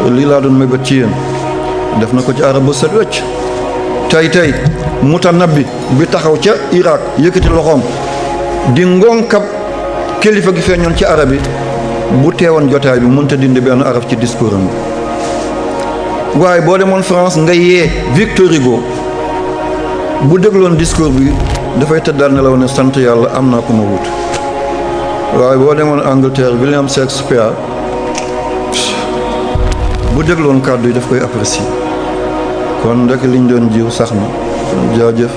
lii laa doon mébét ci yéen def na ko ci arab bu set wecc tey mutanabbi bi taxaw ca Irak yëkkati loxoom di ngonkab kilifa gi feeñoon ci arab yi bu teewoon jotaay bi mënta dindi benn arab ci discours am bi waaye boo demoon France nga yee Victor Hugo bu dégloon discours bi dafay tëddaal ne la woon ne sant yàlla am naa ko ma wut waaye boo demoon Angleterre William Shakespeare bu dégloon kàddu yi daf koy apprécier kon ndek liñ doon jiw sax na jaajëf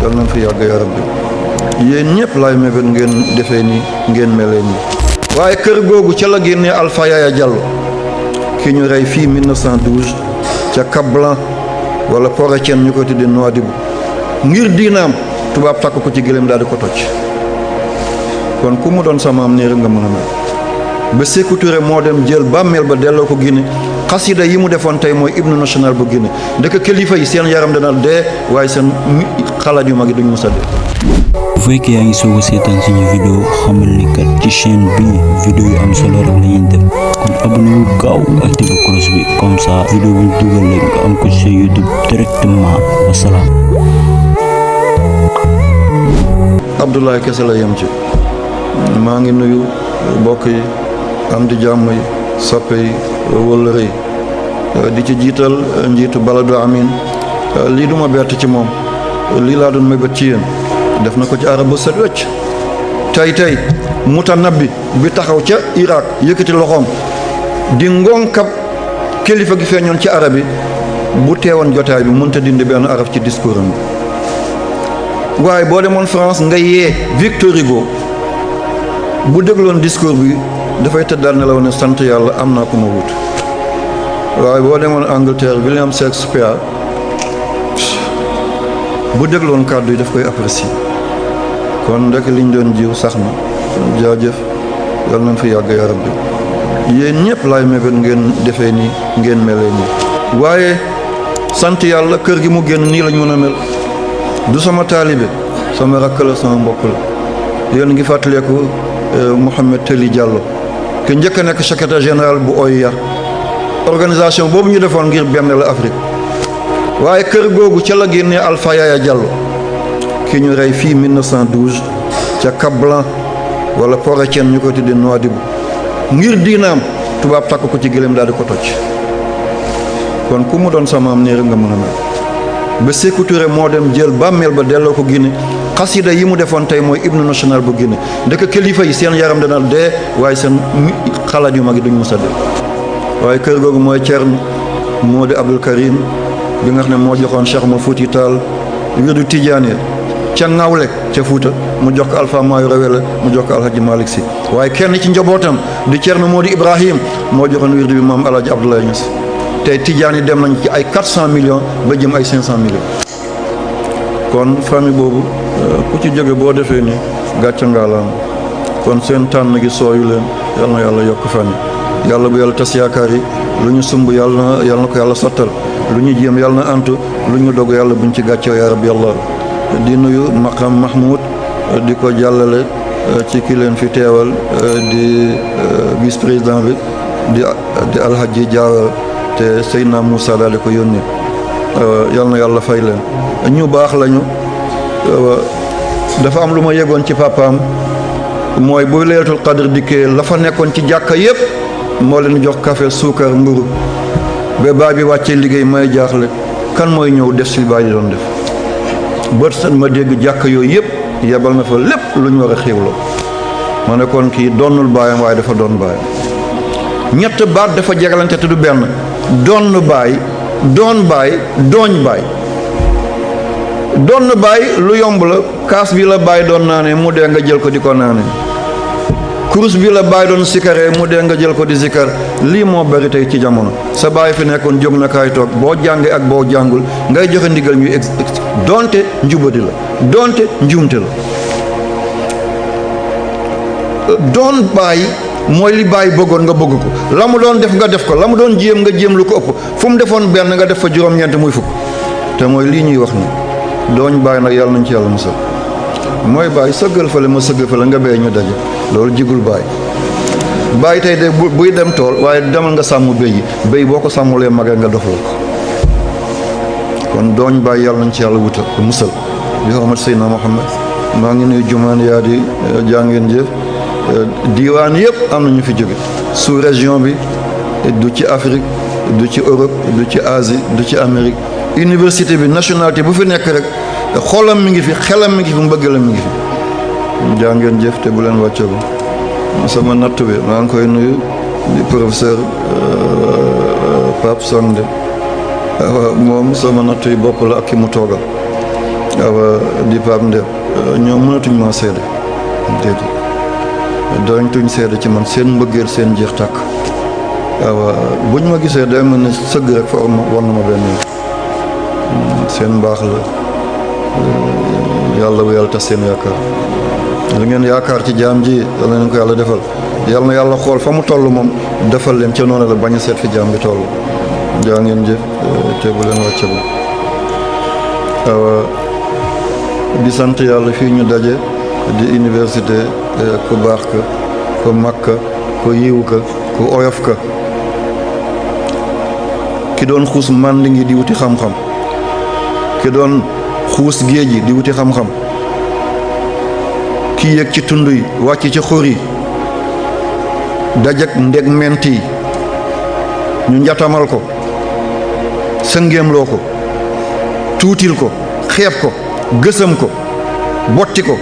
yal nañ fi yàgg ya rabbi yéen ñëpp laay mébét ngeen defee nii ngeen melee nii waaye kër googu ca la génnee Alpha Yaya Diallo ki ñu rey fii 1912 ca Cap Blanc wala Port Etienne ñu ko tuddee Nouadhibou ngir diinaam tubaab takk ko ci gëléem daal di ko toj kon ku mu doon sama am nii rek nga mën a mel ba Sékou Touré moo dem jël bàmmeel ba delloo ko Guinée xasida yi mu defoon tey mooy hymne national bu Guinée ndeke kilifa yi seen yaram dana dee waaye seen xalaat yu mag yi duñ mës a dee. bu fekkee yaa ngi soog a seetaan suñu vidéo xamal ni kat ci chaîne bi vidéo yu am solo rek la ñuy def kon abonné wu gaaw activé cloche bi comme ça vidéo bu ñu dugal rek nga am ko ci YouTube directement wasalaam. Abdoulaye kese la yem ci maa ngi nuyu mbokk yi am di jàmm yi soppe yi wëllëre yi di ci jiital njiitu baladu amin lii duma bett ci moom lii laa doon mébét ci yéen def na ko ci arab bu set wecc tey mutanabbi bi taxaw ca Irak yëkkati loxoom di ngonkab kilifa gi feeñoon ci arab yi bu teewoon jotaay bi mënta dindi benn arab ci discours am bi waaye boo demoon France nga yee Victor Hugo bu dégloon discours bi dafay tëddaal ne la woon ne sant yàlla am naa ko ma wut waaye boo demoon Angleterre William Shakespeare bu dégloon kàddu yi daf koy apprécier kon ndek liñ doon jiw sax na jaajëf yal nañ fi yàgg ya rabbi yéen ñëpp laay mébét ngeen defee nii ngeen melee nii waaye sant yàlla kër gi mu génn nii lañ mën a mel du sama taalibe sama rakk la sama mbokk la yéen ngi fàttaleeku Mouhamed Teli Diallo ki njëkk a nekk secrétaire général bu OUA organisation boobu ñu defoon ngir benn la Afrique waaye kër googu ca la génnee Alpha Yaya Diallo ki ñu rey fii 1912 ca Cap Blanc wala Port Etienne ñu ko tuddee Nouadhibou ngir diinaam tubaab takk ko ci gëléem daal di ko toj kon ku mu doon sama am nii rek nga mën a mel ba Sékou Touré moo dem jël bàmmeel ba delloo ko Guinée xasida yi mu defoon tey mooy hymne national bu Guinée ndeke kilifa yi seen yaram dana dee waaye seen xalaat yu mag yi duñ mës a dee waaye kër googu mooy Thierno moo di Abdul Karim bi nga xam ne moo joxoon Cheikh Oumar Fouti Tall wirdu Tijaane ca Ngawle ca Fuuta mu jox ko Alpha Mayoro Wele mu jox ko Alhaji Malick Sy waaye kenn ci njabootam di Thierno moo di Ibrahim moo joxoon wirdu bi maam Alhaji Abdoulaye Niass tey Tidiane yi dem nañ ci ay 400 millions ba jëm ay 500 millions kon famille boobu ku ci jóge boo defee ni gàcce ngaalaam kon seen tànn gi sooyu leen yal na yàlla yokk famille yàlla bu yàlla tas yaakaar yi lu ñu sumb yàlla na ko yàlla sottal lu ñu jéem yàlla na antu lu ñu dog yàlla buñ ci gàccee yaa rabbi yàlla di nuyu Maqam Mahmoud di ko jàllale ci ki leen fi teewal di vice président bi di Alhaji Diawara te Seydina Moussa daal di ko yónni yal na yàlla fay leen ñu baax lañu dafa am lu ma yëgoon ci papaam mooy bu Laylatul Qadr dikkee la fa nekkoon ci jàkka yépp moo leen jox café suukar mburu ba baay bi wàccee liggéey may jaaxle kan mooy ñëw def si baay di doon def bët seen ma dégg jàkka yooyu yépp yebal na fa lépp lu ñu war a xiwloo ma ne kon kii doonul baayam waaye dafa doon baayam ñett baat dafa jegalante te du benn doon baay doon baay dooñ baay doon baay lu yomb la kaas bi la baay doon naane mu dee nga jël ko di ko naane kurus bi la baay doon sikaree mu dee nga jël ko di sikar lii moo bari tey ci jamono sa baay fi nekkoon jóg na kaay toog boo jàngee ak boo jàngul ngay joxe ndigal ñuy donte njubadi la donte njuumte la doon baay mooy li baay bëggoon nga bëgg ko la mu doon def nga def ko la mu doon jéem nga jéem lu ko ëpp fu mu defoon benn nga def fa juróom-ñeent muy fukk te mooy lii ñuy wax ni dooñ baay nag yàlla nañ ci yàlla musal mooy baay sëggal fale ma sëggal fale nga bee ñu daje loolu jigul baay bàyyi tey de buy dem tool waaye demal nga sàmm béy yi béy boo ko sàmmulee magee nga dofal ko kon dooñ bàyyi yàlla nañ ci yàlla wutal musal bi xormat Seydina Muhammad maa ngi nuyu jumaan yaa di jàngeen jëf diiwaan yëpp am na ñu fi jóge sous région bi du ci Afrique du ci Europe du ci Asie du ci Amérique université bi nationalité bu fi nekk rek xolam mi ngi fi xelam mi ngi fi mbëggeelam mi ngi fi jàngeen jëf te bu leen wàccogu sama nattu bi maa ngi koy nuyu di professeur Pape Sonde moom sama nattu yi bopp la ak ki mu toogal waaw di Pape Ndeb ñoom mënatuñ maa seede déedéet dañ tuñ seede ci man seen mbëggeel seen jeex tàkk waaw buñ ma gisee day mel ne sëgg rek fa war na ma benn seen mbaax la yàlla bu yàlla tas seen yaakaar li ngeen yaakaar ci jaam ji yal na leen ko yàlla defal yal na yàlla xool fa mu toll moom defal leen ca noonu la bañ a seet fi jaam bi toll jaa ngeen jëf te bu leen wàcce ba waaw di sant yàlla fii ñu daje di université ku baax ka ku mag ka ku yiw ka ku oyof ka ki doon xuus màndi ngi di wuti xam-xam ki doon xuus géej gi di wuti xam-xam ki yéeg ci tund yi wàcc ci xur yi dajak ndeg ment yi ñu njatamal ko sëngéemloo ko tuutil ko xeeb ko gësam ko botti ko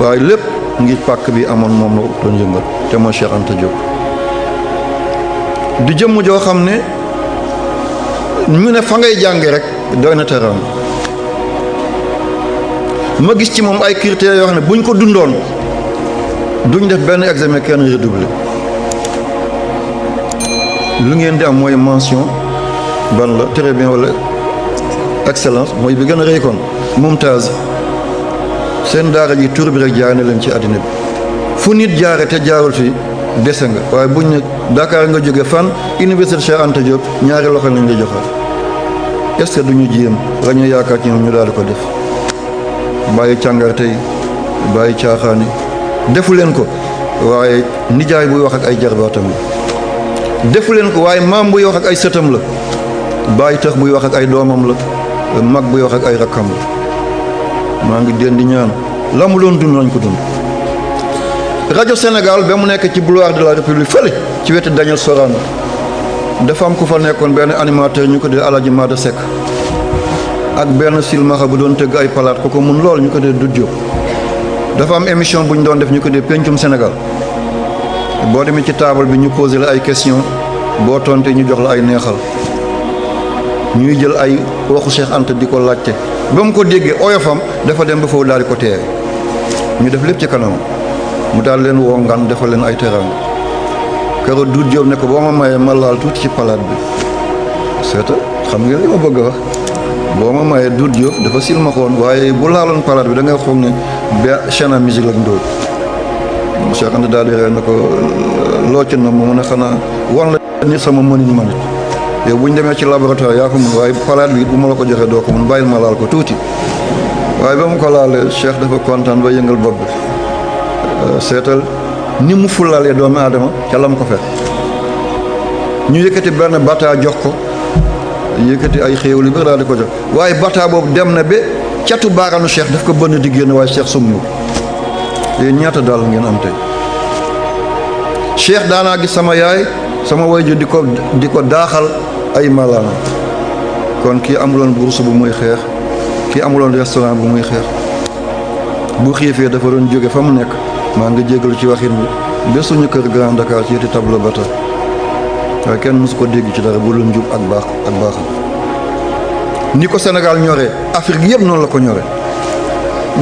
waaye lépp ngir pàkk bi amoon moom la doon yëngal te mooy Cheikh Anta Diop di jëmm joo xam ne ñu ne fa ngay jànge rek doy na teraan ma gis ci moom ay critères yoo xam ne buñ ko dundoon duñ def benn examen kenn redoublé lu ngeen di am mooy mention ban la très bien wala excellence mooy bi gën a rëy kon mumtaz seen daara ji tur bi rek jaar na leen ci àddina bi fu nit jaare te jaarul fi dese nga waaye buñ ne Dakar nga jóge fan université Cheikh Anta Diop ñaari loxo lañ lay joxaat est-ce que duñu jéem la ñu yaakaar ci ñoom ñu daal di ko def bàyyi càngarte yi bàyyi caaxaani defu leen ko waaye nijaay buy wax ak ay jarbaatam la defu leen ko waaye maam buy wax ak ay sëtam la bàyyi tax buy wax ak ay doomam la mag buy wax ak ay rakkam la maa ngi den di ñaan la mu doon dund lañ ko dund rajo Sénégal ba mu nekk ci boulevard de la République fële ci wetu Daniel Sorano dafa am ku fa nekkoon benn animateur ñu ko dee Alaji Mada Seck ak benn silmaxa bu doon tëgg ay palaat ko mun lool ñu ko dee Doudou Diop dafa am émission bu ñu doon def ñu ko dee pencum Sénégal boo demee ci table bi ñu posé la ay question boo tonte ñu jox la ay neexal ñuy jël ay waxu Cheikh Anta di ko laajte ba mu ko déggee oyofam dafa dem ba foofu daal di ko teere ñu def lépp ci kanam mu daal leen woo ngan defal leen ay teraanga keroog Doudou Diop ne ko boo ma mayee ma laal tuuti ci palaat bi seeta xam ngeen li ma bëgg a wax boo ma mayee Doudou Diop dafa silmaxoon waaye bu laaloon palaat bi da ngay xoog ne ba chaîne à musique lañ dóor Cheikh Anta daal di ree na ko loo ci na mu ne xanaa wan la ni sama mënin manit yow bu ñu demee ci laboratoire yaa ko mun waaye palaat bi bu ma la ko joxee doo ko mun bàyyil ma laal ko tuuti waaye ba mu ko laalee Cheikh dafa kontaan ba yëngal bopp bi seetal ni mu fulaalee doomu aadama ca lam ko fekk ñu yëkkati benn bataa jox ko yëkkati ay xéewal yu bëri daal di ko jox waaye bataa boobu dem na ba catu baaraanu Cheikh daf ko bënn di génn waaye Cheikh summiwu yéen ñaata daal ngeen am tey Cheikh daanaa gis sama yaay sama wayju di ko daaxal ay malaana kon kii amuloon bourse bu muy xeex kii amuloon restaurant bu muy xeex bu xiifee dafa doon jóge fa mu nekk maa ngi jégalu ci waxin bi ba suñu kër Grand Dakar ci yeti tableau bata waaye kenn mësu ko dégg ci dara bu lu njub ak baaxam ni ko Sénégal ñoree Afrique yëpp noonu la ko ñoree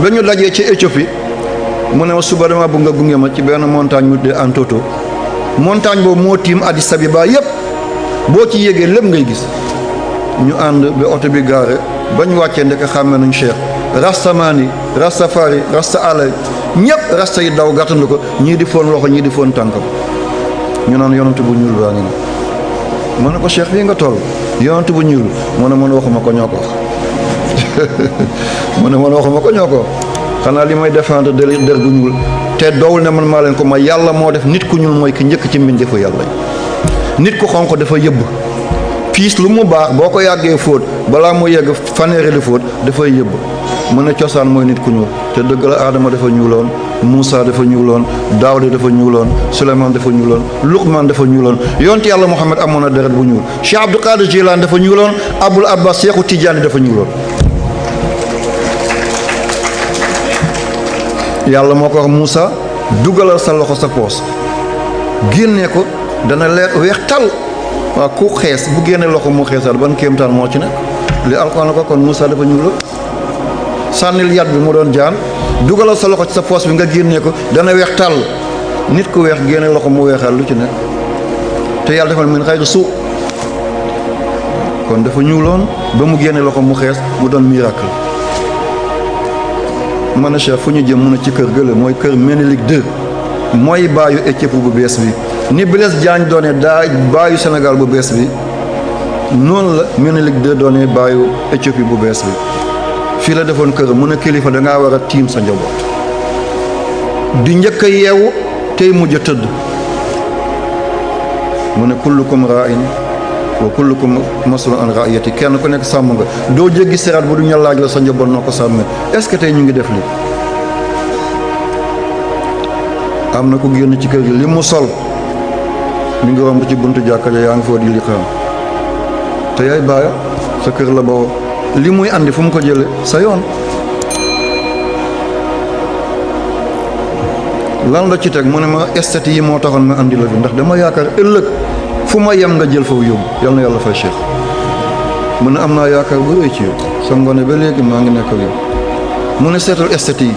ba ñu dajee ci Éthiopie mu ne ma suba dama bëgg nga gunge ma ci benn montagne mu de Antoto montagne boobu moo tiim Addis Abeba yëpp boo ci yégee lépp ngay gis ñu ànd ba oto bi gaare ba ñu wàccee ndek xàmme nañ Cheikh rastamani rastafari rasta alay ñëpp rasta yi daw gàttandu ko ñii di foon loxo ñii di foon tànkam ñu naan yonent bu ñuul baa ngi na ma ne ko Cheikh fii nga toll yonent bu ñuul mu ne man waxuma ko ñoo ko wax mu ne man waxuma ko ñoo ko wax xanaa li may défendre der bu ñuul te doowul ne man maa leen ko may yàlla moo def nit ku ñuul mooy ki njëkk ci mbindeefu yàlla yi. nit ku xonq dafa yëbb piis lu mu baax boo ko yàggee fóot balaa mu yegg fanweeri di fóot dafay yëbb mu ne cosaan mooy nit ku ñuul te dëgg la Aadama dafa ñuuloon Muusa dafa ñuuloon Daawuda dafa ñuuloon Suleymaan dafa ñuuloon Luqmaan dafa ñuuloon yonent yàlla Muhammad amoon na deret bu ñuul Cheikh Abdou Qadir Jilaan dafa ñuuloon Abul Abbas Seexu Tijaani dafa ñuuloon. yàlla moo ko wax Muusa dugalal sa loxo sa poos génnee ko dana leer weex tal waaw ku xees bu génne loxo mu xeesal ban kéemtaan moo ci nekk li alxuraan ko kon Muusa dafa ñuuloon. sànnil yat bi mu doon jaan dugalal sa loxo ci sa poos bi nga génnee ko dana weex tàll nit ku weex génne loxo mu weexal lu ci nekk te yàlla defal min xayri suu kon dafa ñuuloon ba mu génne loxo mu xees mu doon miracle. man a Cheikh fu ñu jëm mun a ci kër gële mooy kër Ménélik 2 mooy baayu Éthiopie bu bees bi ni Blaise Diagne doone daa baayu Sénégal bu bees bi noonu la Ménélik 2 doone baayu Éthiopie bu bees bi. fii la defoon kër mu ne kilifa dangaa war a tiim sa njaboot di njëkk a yeewu tey mujj a tëdd mu ne kullukum ra'in wa kullukum mas'ulun an ra'iyati kenn ku nekk sàmm nga doo jéggi siraat bu du ñu laaj la sa njaboot noo ko sàmmee est-ce que tey ñu ngi def li am na ku génn ci kër gi li mu sol mi ngi romb ci buntu jàkka ja yaa ngi foo di li xam te yaay baaya sa kër la bawoo li muy andi fu mu ko jële sa yoon lan la ci teg mu ne ma esthétique yi moo taxoon ma andi la fi ndax dama yaakaar ëllëg fu ma yem nga jël foofu yóbbu yal na yàlla fay Cheikh mu ne am naa yaakaar bu rëy ci yow sa ngone ba léegi maa ngi nekk ak yow mu ne seetal esthétique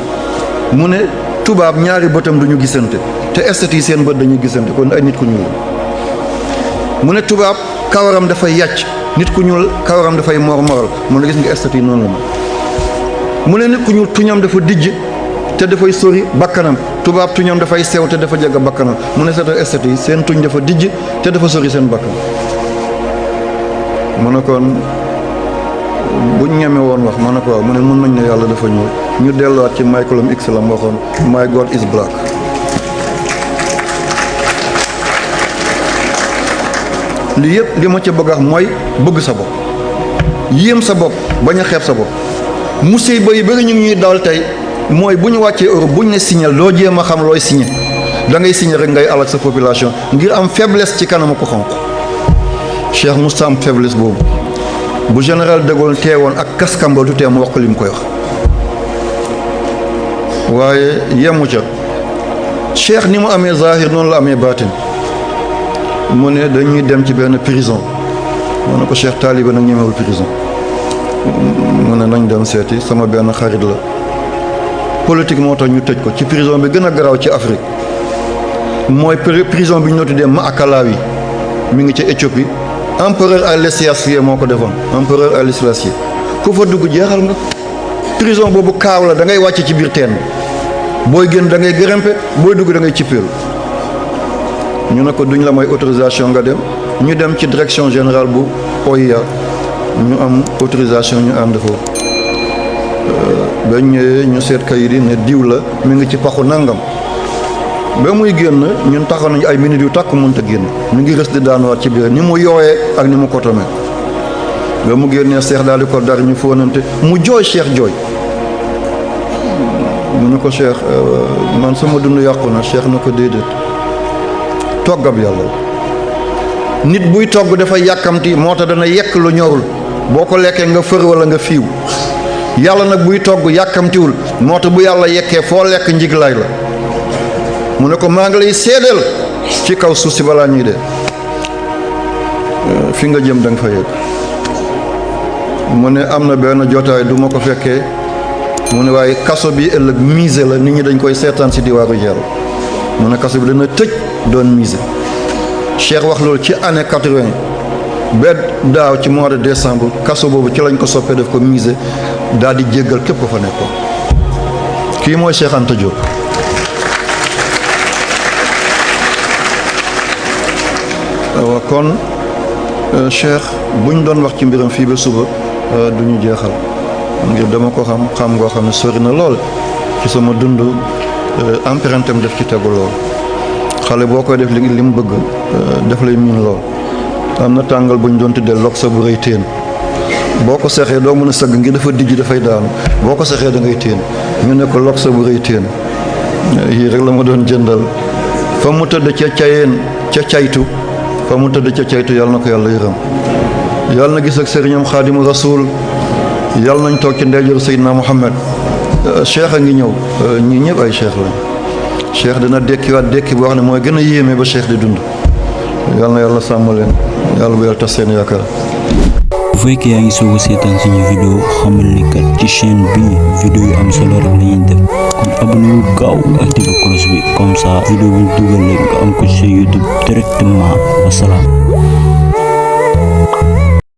yi mu ne tubaab ñaari bëtam duñu gisante te esthétique yi seen bët dañuy gisante kon ay nit ku ñuul mu ne tubaab kawaram dafay yàcc nit ku ñuul kawaram dafay mormoral mu ne gis nga esthétique noonu la mu ne nit ku ñuul tuñam dafa dijj te dafay sori bakkanam tubaab tuñam dafay sew te dafa jege bakkanam mu ne seetal esthétique seen tuñ dafa dijj te dafa sori seen bakkan mu ne kon buñ ñeme woon wax ma ne ko waaw mu ne mën nañ ne yàlla dafa ñuul ñu delluwaat ci Malcolm X la mu waxoon my God is black. lii yëpp li ma ci bëgg a wax mooy bëgg sa bopp yéem sa bopp bañ a xeeb sa bopp musiba yi bëri ñu ngi ñuy dal tey mooy bu ñu wàccee Europe bu ñu ne signal doo jéem a xam looy signé da ngay signé rek ngay alak sa population ngir am faiblesse ci kanamu ko xonq Cheikh Moussa am faiblesse boobu bu général de Gaulle teewoon ak kaskam ba du tee mu wax ko li mu koy wax waaye yemu ca Cheikh ni mu amee zahir noonu la amee baatin mu ne dañuy dem ci benn prison mu ne ko Cheikh taalibe nag ñemewul prison mu ne nañ dem seeti sama benn xarit la politique moo tax ñu tëj ko ci prison bi gën a garaaw ci Afrique mooy prison bi ñu noo tuddee Maakalawi mi ngi ci Éthiopie empereur Haïlé Sélassié moo ko defoon empereur Haïlé Sélassié ku fa dugg jeexal nga prison boobu kaaw la da ngay wàcc ci biir teen bi booy génn da ngay grimper booy dugg da ngay cippeelu ñu ne ko duñ la may autorisation nga dem ñu dem ci direction générale bu OIA ñu am autorisation ñu ànd foofu ba ñëwee ñu seet kayit yi ne diw la mi ngi ci paxu nangam ba muy génn ñun taxaw nañu ay minutes yu tàkk mënta génn ñu ngi rës di daanuwaat ci biir ni mu yooyee ak ni mu kotomee ba mu génnee Cheikh daal di ko dar ñu fóonante mu jooy Cheikh jooy mu ne ko Cheikh man sama dund yàqu na Cheikh na ko déedéet toggab yàlla nit buy togg dafa yàkkamti moo tax dana yekk lu ñorul boo ko lekkee nga fër wala nga fiiw yàlla nag buy togg yàkkamtiwul moo tax bu yàlla yekkee foo lekk njiglaay la mu ne ko maa ngi lay seedeel ci kaw suuf si balaa ñuy dee fi nga jëm da nga fa yegg mu ne am na benn jotaay du ma ko fekkee mu ne waaye kaso bi ëllëg musée la nit ñi dañ koy seetaan si diwaaru jeel mu ne kaso bi dana tëj doon musée Cheikh wax loolu ci année 80 ba daaw ci mois de décembre kaso boobu ci lañ ko soppee def ko musée daal di jéggal képp ko fa nekkoon kii mooy Cheikh Anta Diop waaw kon Cheikh buñ doon wax ci mbiram fii ba suba du ñu jeexal ngir dama ko xam ngoo xam ne sori na lool ci sama dund empreinte am def ci tegu lool xale boo koy def li mu bëgg def lay miin lool. am na tàngal bu ñu doon tuddee lok sa bu rëy teen boo ko sexee doo mën a sëgg ngi dafa dijj dafay daanu boo ko sexee da ngay teen ñu ne ko lok sa bu rëy teen yii rek la ma doon jëndal fa mu tëdd ca cayeen ca caytu fa mu tëdd ca caytu yàlla na ko yàlla yërëm yàlla na gis ak sëriñam xaadimu rasul yàlla nañ toog ci ndeyjoor Seydina Muhammad cheikh a ngi ñëw ñii ñëpp ay cheikh lañ cheikh dina dekkiwaat dekki boo xam ne mooy gën a yéeme ba cheikh di dund yàlla na yàlla sàmm leen yàlla bu yàlla tas seen yaakaar. bu fekkee yaa ngi soog a seetaan suñu vidéo xamal ni kat ci chaîne bi vidéo yu am solo rek la ñuy def kon abonné wu gaaw activé cloche bi comme ça vidéo bu ñu dugal rek nga am ko ci YouTube directement wasalaam.